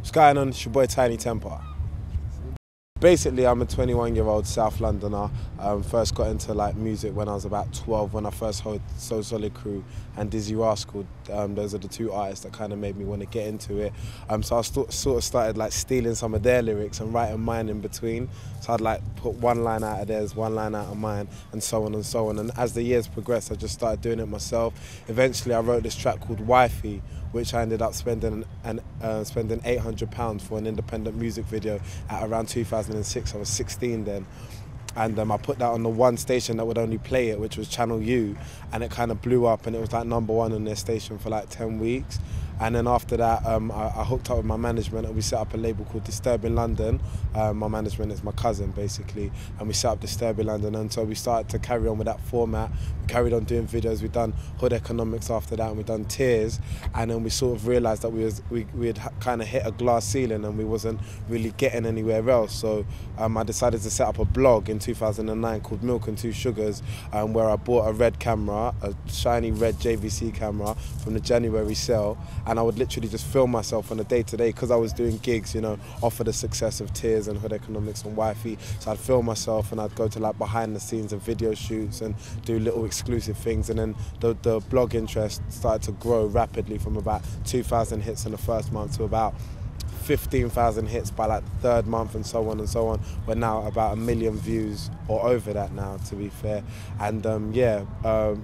What's going on? It's your boy Tinie Tempah. Basically, I'm a 21-year-old South Londoner. First got into music when I was about 12, when I first heard So Solid Crew and Dizzy Rascal. Those are the two artists that kind of made me want to get into it. So I sort of started stealing some of their lyrics and writing mine in between. So I'd put one line out of theirs, one line out of mine, and so on and so on. And as the years progressed, I just started doing it myself. Eventually, I wrote this track called Wifey, which I ended up spending £800 for an independent music video at around 2006. I was 16 then. And I put that on the one station that would only play it, which was Channel U, and it kind of blew up, and it was #1 on their station for 10 weeks. And then after that, I hooked up with my management, and we set up a label called Disturbing London. My management is my cousin, basically, and we set up Disturbing London, and so we started to carry on with that format. We carried on doing videos. We've done Hood Economics after that, and we've done Tears, and then we sort of realised that we had kind of hit a glass ceiling, and we wasn't really getting anywhere else. So I decided to set up a blog in 2009 called Milk and Two Sugars, where I bought a red camera, a shiny red JVC camera from the January sale, and I would literally just film myself on a day-to-day, because I was doing gigs, off of the success of Tears and Hood Economics and Wifey. So I'd film myself, and I'd go to behind the scenes and video shoots and do little exclusive things. And then the blog interest started to grow rapidly from about 2,000 hits in the first month to about 15,000 hits by the third month, and so on and so on. We're now about 1 million views, or over that now, to be fair. And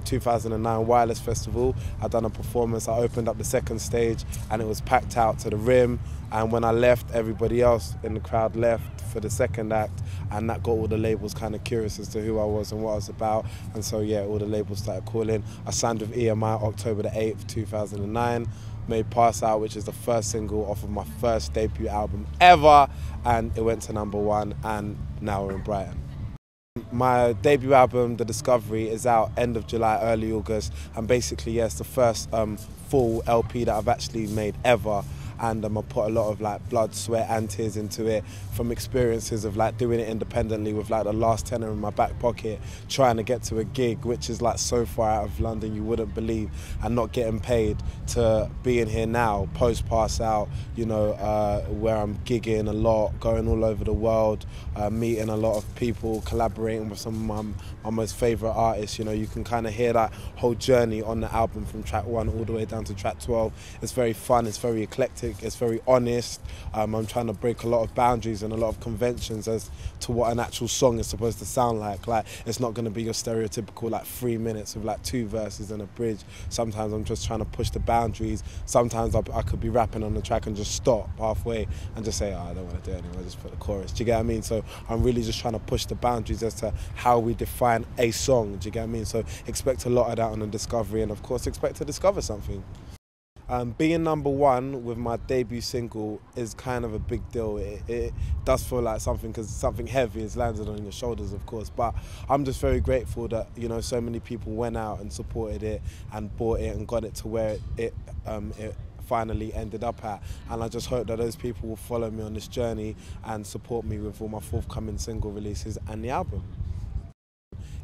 2009 Wireless Festival, I'd done a performance. I opened up the second stage, and it was packed out to the rim. And when I left, everybody else in the crowd left for the second act, and that got all the labels kind of curious as to who I was and what I was about. And so all the labels started calling. I signed with EMI October the 8th, 2009. Made Pass Out, which is the first single off of my first debut album ever, and it went to #1, and now we're in Brighton. My debut album, The Discovery, is out end of July, early August, and basically, it's the first full LP that I've actually made ever. And I put a lot of blood, sweat and tears into it, from experiences of doing it independently with the last tenner in my back pocket, trying to get to a gig which is so far out of London you wouldn't believe, and not getting paid, to being here now, post Pass Out, where I'm gigging a lot, going all over the world, meeting a lot of people, collaborating with some of my most favourite artists. You can kind of hear that whole journey on the album from track 1 all the way down to track 12. It's very fun, it's very eclectic, it's very honest. I'm trying to break a lot of boundaries and a lot of conventions as to what an actual song is supposed to sound like. It's not going to be your stereotypical 3 minutes of 2 verses and a bridge. Sometimes I'm just trying to push the boundaries. Sometimes I could be rapping on the track and just stop halfway and just say, oh, I don't want to do it anymore, just put the chorus. Do you get what I mean? So I'm really just trying to push the boundaries as to how we define a song. Do you get what I mean? So expect a lot of that on The Discovery, and of course expect to discover something. Being #1 with my debut single is kind of a big deal. It does feel like something, because something heavy is landed on your shoulders, of course. But I'm just very grateful that so many people went out and supported it and bought it and got it to where it finally ended up at. And I just hope that those people will follow me on this journey and support me with all my forthcoming single releases and the album.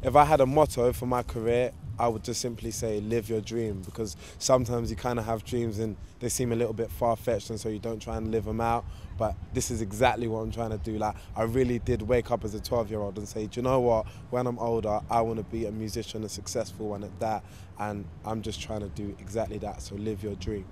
If I had a motto for my career, I would just simply say, live your dream, because sometimes you kind of have dreams and they seem a little bit far-fetched, and so you don't try and live them out. But this is exactly what I'm trying to do. I really did wake up as a 12-year-old and say, do you know what, when I'm older, I want to be a musician, a successful one at that, and I'm just trying to do exactly that, so live your dream.